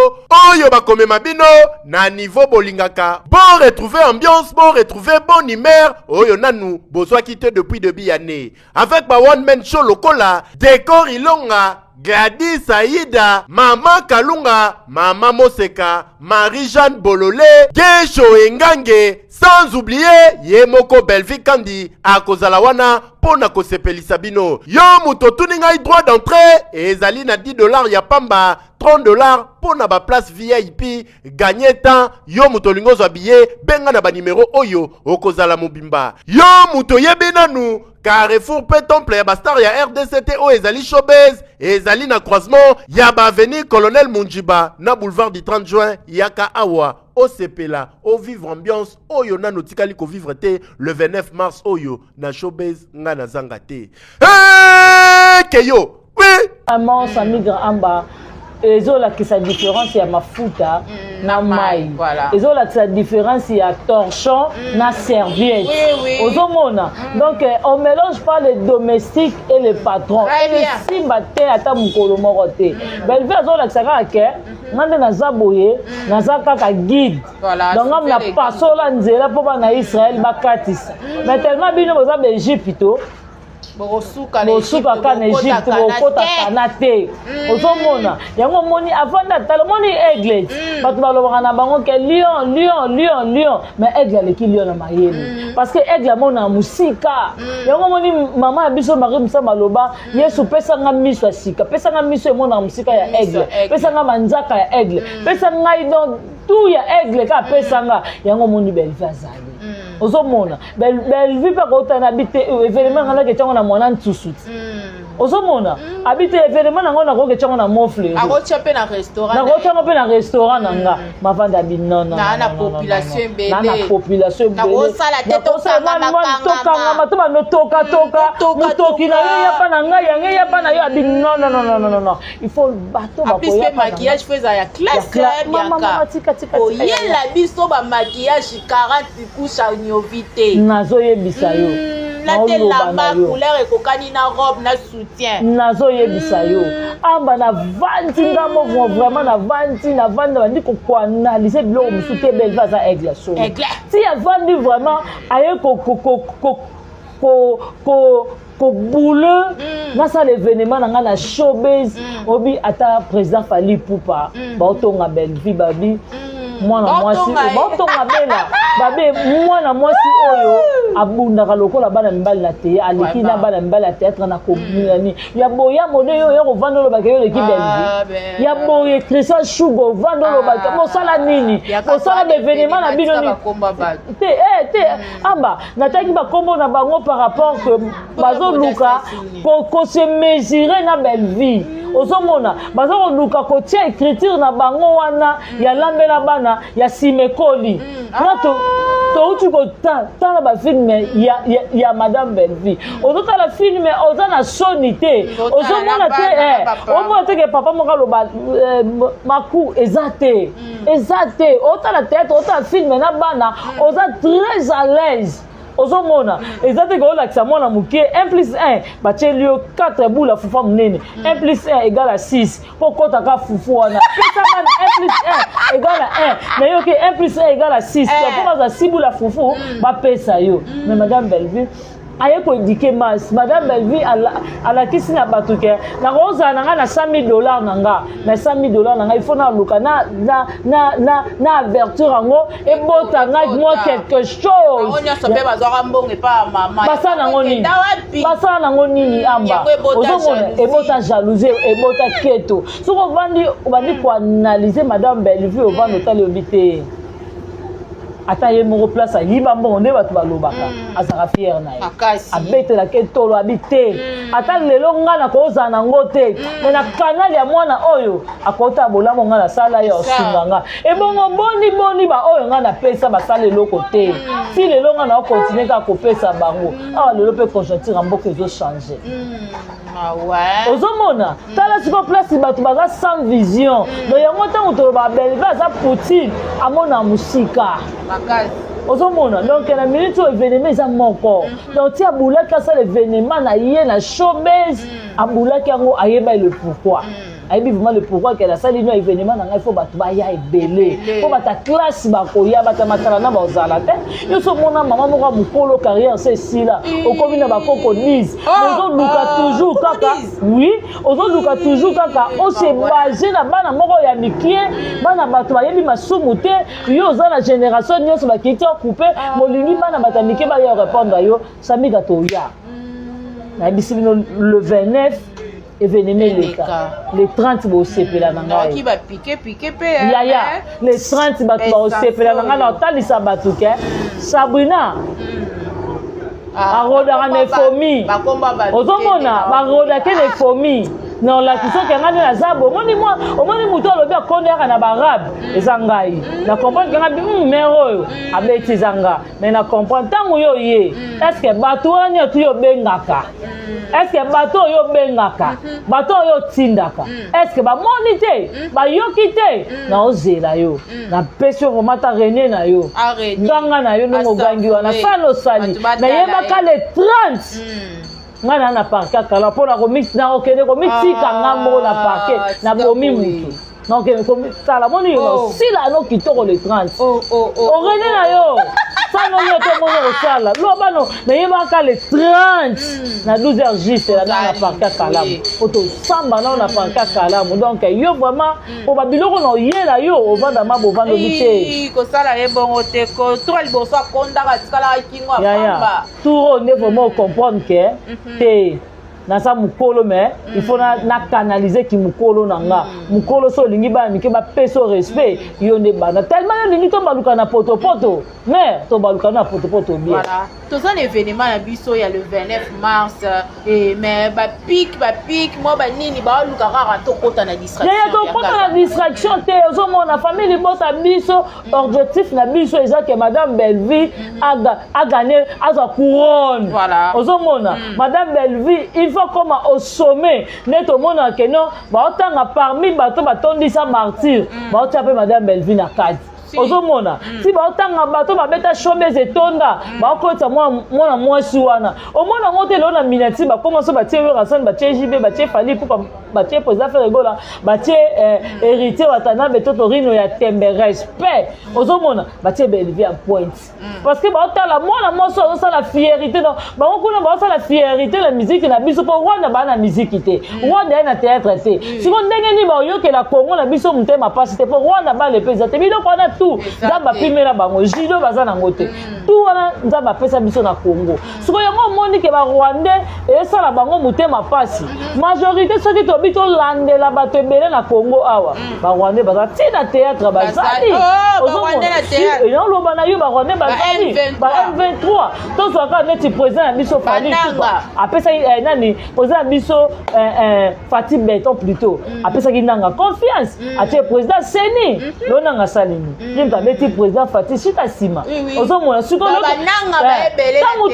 oyo ba komema bino na niveau bolingaka bon retrouver ambiance bon retrouver bon humeur oyo nanu bozwa quitté depuis début année avec ba one man show lokola décor ilonga Gladys Aïda, Maman Kalunga, Maman Moseka, Marie-Jeanne Bololé, Gesho Engange, sans oublier Yemoko Belleville Kandi, à Kozalawana, Pona Kosepelisa bino. Yo muto tuninga droit d'entrée, et ezali na $10 ya pamba, $30 pona ba place VIP, gagner temps, yo muto lingo billet, benga na ba numéro oyo, okozala mobimba. Yo muto yebenanu, Carrefour pe temple ya bastar ya RDCT o ezali showbiz ezali na croisement ya ba avenue Colonel Munjiba na boulevard du 30 juin yaka awa o sepela o vivre ambiance oyo na notikali ko vivre te le 29 mars oyo na showbiz nga na zanga te keyo oui maman sa migre amba ezolakisa différence ya mafuta na mai ezolakisa différence ya torchon na serviette ozomona donc on mélange pas les domestiques et les patrons esimba te ata mokolo moko te Belleville azolakisa kaka ke ngande naza boye naza kaka guide donc ngam na pasola nzela mpo bana Israël bakatisa mais tellement bino boza baegypte to bosuka ka na Egypte bokota kana te ozomona yango moni avant d'atala moni aigle bato balobaka na bango ke lion mais aigle aleki lion na mayele parce que aigle amona musika yango moni mama ya biso Marie Musa maloba Yesu pesanga miso ya sika pesanga miso emona musika ya aigle pesanga manzaka ya aigle pesanga donc tout ya aigle ka pesanga yango moni Belleville azali ozomona belvi mpe akota na habite événement ngana ke tiango na mwana ntusuti ozomona habite événement nango nakoke tiango na mofle akotia mpe na restaurant nakotiango mpe na restaurant na nga mavanda abinona na population ebele na population ebele nakosala te tokangama to banotoka motoki na yo yapa na ngai yange yapa na yo abi non il faut bato bakoya maquillage feza ya classe bianca oyela biso ba maquillage 40 couche à nyovité nazoyebisa yo latelamba couleur ekokani na robe na soutien nazoyebisa yo amba na vandi ngamo vraiment na vandi bandi kokoanalyse biloko mosusu te belva aza aigle so ti avandi vraiment aye boule nasa l'événement nanga na showbiz obi ata président Fally Ipupa baotonga belvi babi mwana mwasi baotonga bela babe mwana mwasi oyo abundaka lokola bana mibali na te aleki na bana mibali ya théâtre na komunani ya boya mode yo ya kovanda olobaka yo leki belvi ya boye Christian Shugo ovanda olobaka mosala nini kosala l'événement na bino ni te amba nataki bakombo na bango par rapport que bazoluka kose mesurer na belvi ozomona bazoluka kotia écriture na bango wana ya lambela bana ya simekoli touti kotala bafilme ya madame belvi ozotala filme oza na soni te ozomona te omona teke papa moko aloba maku eza te otala théâtre otala filme na bana oza très à l'aise ozomona eza te koolakisa mwana moke 1+1 batieli yo 4 bula fufa monene 1+1 égale à 6 mpo kotaka fufu wana pesa bana 1+1 égale à 1 na yo ke 1+1 égale à 6 mpo baza 6 bula fufu bapesa yo mais madame Belvi aye koédike mas madame Belvi alakisi na bato ke nakozala na nga na $100,000 na nga na $100,000 na nga il faut naluka na avertir yango ebota ngai moi quelque chose basala nango nini amba ozomona ebota jalousie ebota keto soki obandi koanalyse madame Belvi ovanda otali obi te ata ye moko place ayiba mbongo nde bato balobaka azaka fiere na ye abetelaka tolo abi te ata lelo nga na kozala nango te me na kanali ya mwana oyo akota bolamu nga nasala ye osunga nga ebongo boni baoyo nga napesa basala eloko te si lelo nga na okontinue kaka kopesa bango awa lelo mpe conjoncture ya mboka ezochange ozomona tala siko place bato baza sans vision do yango ntango toloba belve aza Poutine amona musika ozomona donc na minute oyo événement eza moko donc ti abulaki asala événement na ye na showbiz abulaki yango ayeba le pourquoi ayebi vraiment le pourquoi qu'elle a sali no événement na ngai faut bato baya ebele po bata classe bakoya bata matala na bazala te yo so mona mama moko mukolo carrière c'est sila okomi na bakoko nise ozoluka toujours kaka oui ozoluka toujours kaka o se basé na bana moko ya mikie bana bato bayebi masumu te yo oza na génération nyonso bakiti okupe molingi bana bata mikie baya répondre yo sami gato ya na bisi bino le 29 événement les 30 bosepela na ngai qui va piquer pe ya les 30 bato bosepela na ngai na otalisa bato ke Sabrina arodaka na fomi ozomona barodake na fomi na olakisa ke ngai nde naza bo omoni moto alobi akonde yaka na barabe eza ngai na comprendre ke ngai mer oyo abeti eza nga mais na comprendre ntango yo ye estce bato wani otu yo bengaka estce bato oyo bengaka bato oyo tindaka estce bamoni te bayoki te na ozela yo na pesi yo komata rene na yo nganga na yo ndongo ogangi wana sala osali nayebaka le 30 nga na parke kala mpona nakokende komitika nga moko na parke na bomi mutu nakokende kotala moni osila no kitoko le 30 orene na yo sano yo te moni kosala lobano nayebaka le 30 na 12h juste na parke kalamu otosamba nao na parke kalamu donc yo vraiment po babiloko na oyela yo ovanda ma bovanda obi te kosala ye bongo te kotoka liboso akondaka tikalaka kingo apamba turo nde vraiment ocomprendre ke te nasa mukolo mais il faut na canaliser ki mukolo nanga mukolo so lingi ba mike ba peso respect yo ne bana tellement yo lingi to baluka na poto mais to baluka na poto bien voilà tous un événement na biso ya le 29 mars et mais ba pic moi ba nini ba luka rara to kota na distraction ya to kota na distraction te ozo mona famille bota biso objectif na biso eza que madame Belleville a gagné sa couronne voilà ozo mona madame Belleville il faut comme au sommet neto mona que non ba otanga parmi bato batondisa martyr ba otape madame Belleville na kadi ozomona si baotanga bato babeta showbiz etonda bakota mwana mwasi wana omona ngo te lelo na minati bakomanso batie Rasson batie JB batie Fally Ipupa batie Président Ferregola batie héritier watana betoto rino ya tembe respect ozomona batie Belleville à pointe parce que baotala mwana mwasi ozosala fierté donc bango kuna baosala fierté la musique na biso po Rwanda bana musique te Rwanda na théâtre te siko ndenge ni bayokela Congo na biso mutema pasi te po Rwanda ba le pesa te biloko wana tout nzamba pimela bango jido baza nango te tout wana nzamba pesa biso na Congo siko yango moni ke ba Rwandais esala bango mutema pasi majorité soki tobi to landela bato ebele na Congo awa ba Rwandais baza tina théâtre bazali yo loba na yo ba Rwandais bazali ba M23 to soka neti président ya biso Fally Ipupa apesa nani président biso Fatih Beton plutôt apesa ki nanga confiance atie président Seni lo nanga salini Jimta beti président Fatih Chita Sima. Ozomona suko lo. Tangu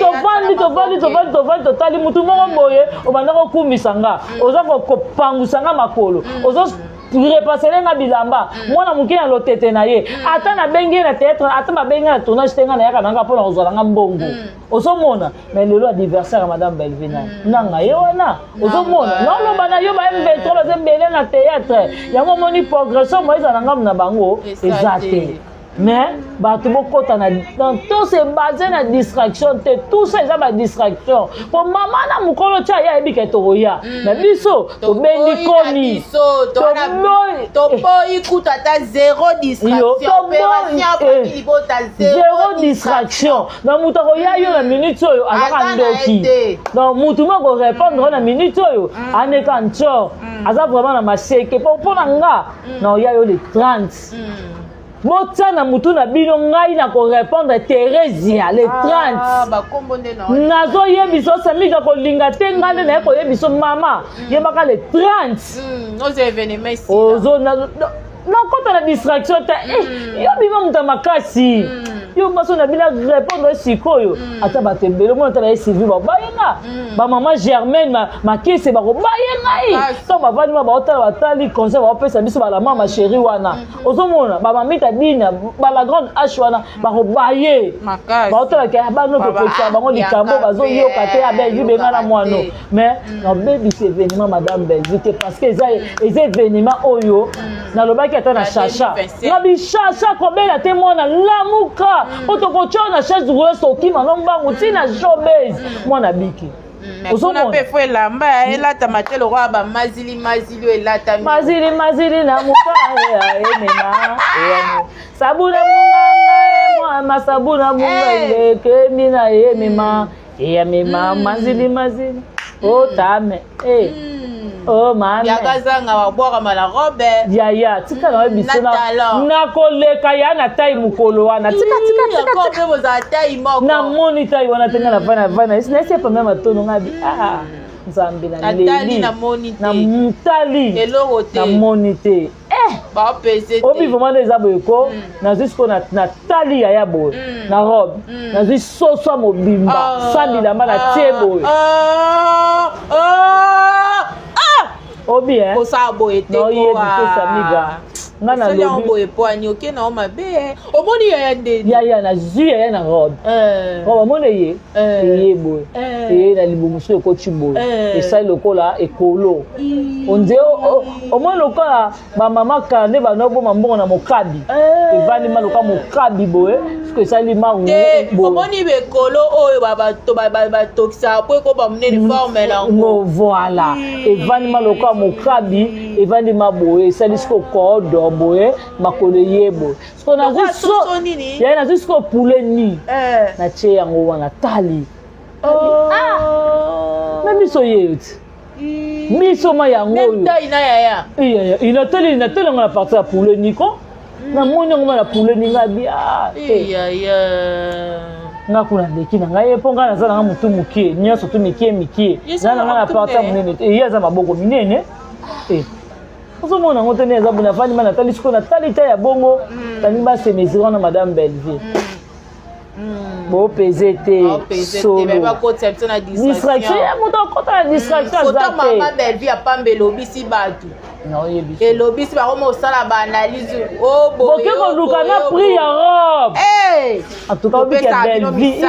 tovandi totali mutu moko boye obanda ko kumisanga. Ozako kopangusanga makolo. Ozo repasser nga bilamba mwana muke na lotete na ye ata na bengi na théâtre ata ma bengi na tournage tenga na yaka nanga pona ozala nga mbongo ozomona mais lelo anniversaire à madame Belvina nanga ye wana ozomona non lo bana yo ba M23 bazembele na théâtre yango moni progression moi za nanga na bango ezate mais bato bokota dans tout c'est basé na distraction tout ça eza ba distraction pour maman na mukolo tia ya ebike toroya na biso to bendi komi to boy ikuta ta zéro distraction na muto koya yo na minute oyo azaka ndoki donc mutu moko répondre na minute oyo aneka ncho aza vraiment na maseke pour nga na ya yo le 30 Motana mutuna bino ngai na ko répondre Thérèsia le 30. Nazo yebiso samika ko linga tengane na ko yebiso mama yebaka le 30. Nos événements ici. Ozo na kota na distraction ta yo bima mutamakasi. Yo baso na bina répondre sikoyo ata batembele mo ata na Sylvie ba bayenga ba maman Germaine ma kese ba ko bayenga to ba vani ba otala batali conseil ba pesa biso ba la mama chérie wana ozomona ba mamita dina ba la grande H wana ba ko baye ba otala ke ba no protection ba ngo likambo bazo yo kate ya be yube ngana mwano mais na baby ce événement madame Belvite parce que les événements oyo na lobaki ata na chacha na bi chacha ko bela te mwana lamuka otokochona chaise rouleuse okima nombangu tina showbiz mwana biki ozomona pe fo elamba elata matelo kwa ba mazili elata mazili na mukaya emema sabuna munganga mwa sabuna munganga kemina emema emema mazili otame oh man yakazanga wabwaka mala robe ya tika na biso na koleka ya na tai mukolo wana tika ko pe boza tai moko na moni tai wana tenga na vana isi na ese pa mema tono ngabi nzambe na leli na mutali eloko te na moni te ba pese te obi vraiment des aboyeko na jusqu'o na tali ya boy na robe na jusqu'o mobimba sabila mala tiebo obi kosa boye te ko amiga ngana lobi boye poani oke na oma be omoni ya ndeni ya na zuya ya na robe omoni ye boye na libomuso ko chiboye esa lokola ekolo onde omoni lokola ba mama kane ba no boma mbongo na mokabi evani maloka mokabi boye que ça li ma omoni be kolo oyo ba tokisa po ko ba munene forme la ngo voilà evani maloka mokabi evani maboye ça disco kodo boye makolo yebo so na ziso ya na ziso poulet ni na che yango wana tali mais biso yeuti biso ma yango inateli na parti ya poulet niko na moni yango na poulet ninga bia nga kuna leki na ngai mpo ngai naza nanga motu mokie nyonso tu mikie za nanga na parti ya monene ye aza maboko minene ozomona yango te ne eza bona afandi ma natali sikoyo natali ta ya bongo tani basemesiri wana madame Belleville bopeze te solo distraction ya moto akota na distraction aza te mama Belleville apamba elobisi bato elobisi bakoma osala baanalyse boke koluka na prix ya robe en tout cas obike Belleville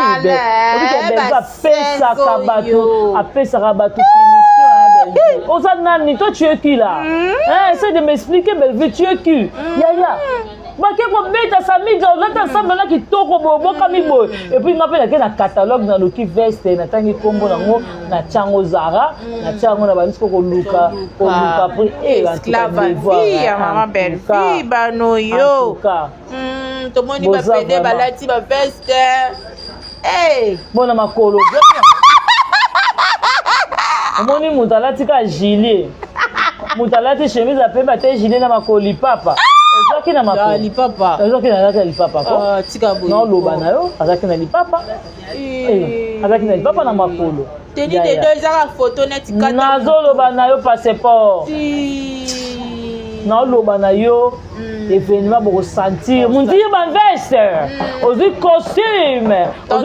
apesaka bato finition oza nani toi tu es qui là essaie de m'expliquer Belleville tu es qui yaya bake kobeta samija olata ensemble na kitoko bobokami boye epuis nga mpe nake na catalogue na loki veste natangi nkombo nango na tiango Zara na tiango na bandisiko koluka pri mama Belleville bano yo tomoni bapede balati baveste bona makolo omoni moto alati ka gilet moto alati chemise apembe ate gilet na makoli papa ezwaki na makolo lipapa ezwaki na lipapa ko tika boye na loba na yo azaki na lipapa azaki na lipapa na makolo teni de deux ezaka photo neti kata nazoloba na yo passeport na loba na yo événement pour sentir mon dire ma veste aux costumes aux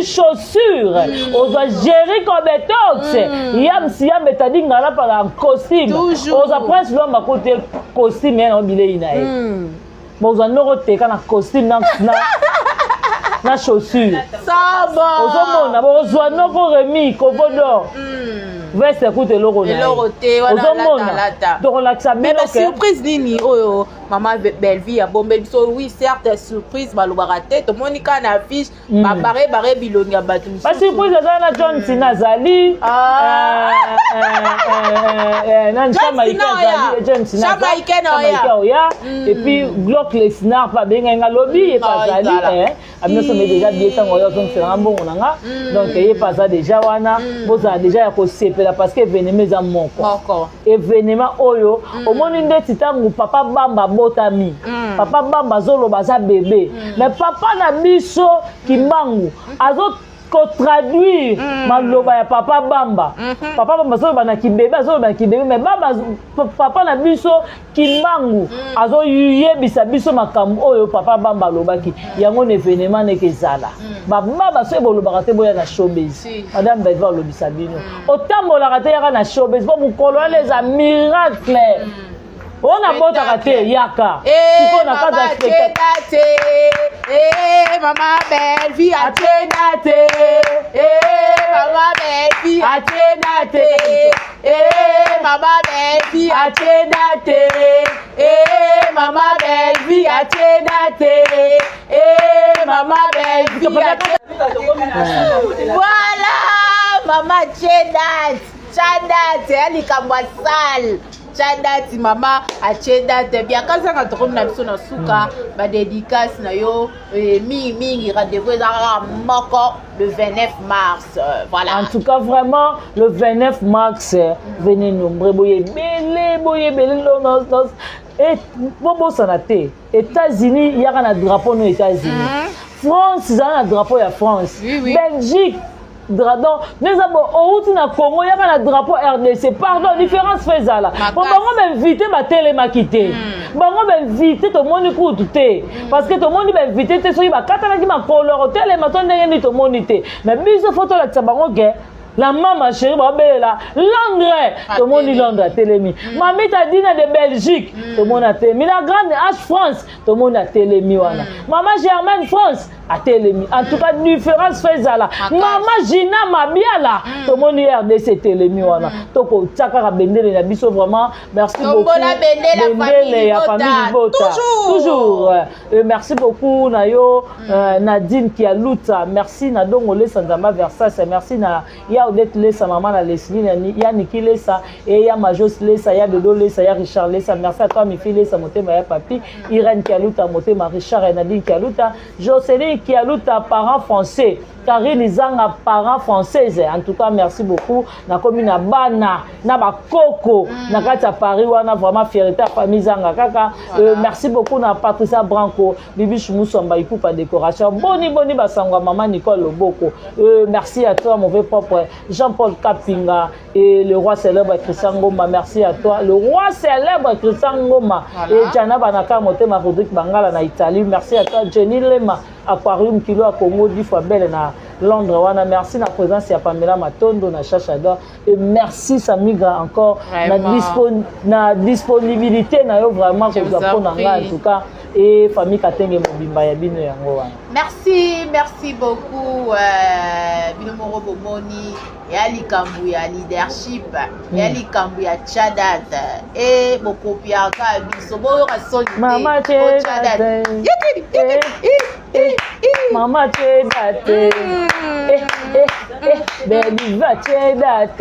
chaussures aux gérer comme tox yam si yam betadi ngala par un costume aux après l'homme à côté costume en billet inae bon on no te kana costume na chaussure ça va aux hommes on a no ko remi kobodo veste écoute loro mais la surprise nini oyo maman Belleville a bombé so oui certes surprise balobaka te tomoni ka na affiche bare biloni ya bato ba surprise eza na John Cena azali nan Jamaïcain oya et puis Glock Lesnar pa benga lobi et pas azali amina so déjà bien tango yo donc c'est un bon nanga donc il pas ça déjà wana boza déjà ya ko sepela parce que événement za moko événement oyo omoni ndeti tango papa bamba botami papa bamba zolo baza bébé mais papa na biso kimbangu azo ko traduire maloba ya papa bamba zolo bana kibebe zolo bana kibebe mais baba papa na biso kimbangu azo yebisa biso makambo oyo papa bamba lobaki yango ne événement ne kezala baba so bolobaka te boya na showbiz madame Belleville lobisa bino otambola te yaka na showbiz bo mukolo les miracles on a beau t'arrêter yaka siko na kaza spectacle mama Belleville a tenate mama Belleville a tenate mama Belleville a tenate mama Belleville a tenate mama Belleville a tenate voilà mama Chandate ali kambwa sal Chandati mama Chandati bien quand ça quand on a besoin de suka ba dédicace na yo mingi rendez-vous moko le 29 mars voilà en tout cas vraiment le 29 mars venez nombreux boye belé nos et bobo sanate États-Unis il y a un drapeau aux États-Unis France il y a un drapeau à France Belgique Dradon, nous avons au na Congo, il y a un drapeau RDC. Pardon, différence fait ça là. Bon, on va inviter ma télémaquité. Bon, on va inviter tout le monde écoute. Parce que tout le monde va inviter, tu sais, ma carte qui m'a coloré, télématon n'est tout le monde était. Mais bise photo là, ça va la maman chérie, là, l'André, tout le monde dit Londres, télémi. Mamie t'a dit de Belgique, tout le monde a télémi. La grande H France, tout le monde a télémi. Maman Germaine France, a télémi. En tout cas, différence fait ça là. Maman Gina Mabia là, tout le monde dit RDC télémi. Toko Tchakara Bendele, la biso vraiment, merci beaucoup. Bendele, la famille Bota. Toujours. Merci beaucoup, Nayo, Nadine qui a luta. Merci, Nadongole Sandama Versace. Merci, na Odette Lessa, maman la Leslie, il y a Niki Lessa, et il y a Majos Lessa, il y a Dodo Lessa, il y a Richard Lessa. Merci à toi, mes filles Lessa, Motema, il y a Papi, Irène Kialuta, Motema, Richard et Nadine Kialuta, Jocelyne Kialuta, parents français. Karine Izanga, parents française. En tout cas, merci beaucoup. Na komi na bana, na ba koko, na kata Paris, wana vraiment fierté à famille Zanga kaka. Merci beaucoup na Patricia Branco, Bibi Chumussamba, Ikupa décoration. Boni basangwa maman Nicole Loboko. Merci à toi, mauvais propre Jean-Paul Kapinga et le roi célèbre Christian Ngoma. Merci à toi, le roi célèbre Christian Ngoma. Et Jana Banaka Motema Rodrigue Bangala na Italie. Merci à toi, Jenny Lema, Aquarium Kilo à Congo, 10 fois belle na Londres. Wana. Merci na présence ya Pamela Matondo na Chachador. Et merci Samigra encore na disponibilité na yo vraiment pour en tout cas. Et famille Katenge Mobimba ya bino yango wana. Merci beaucoup Bino Moro Bomoni ya likambu ya leadership ya likambu ya Chadat et bokopi aka biso boyo kasoli Mama Chadat Mama Chadat baby va Chadat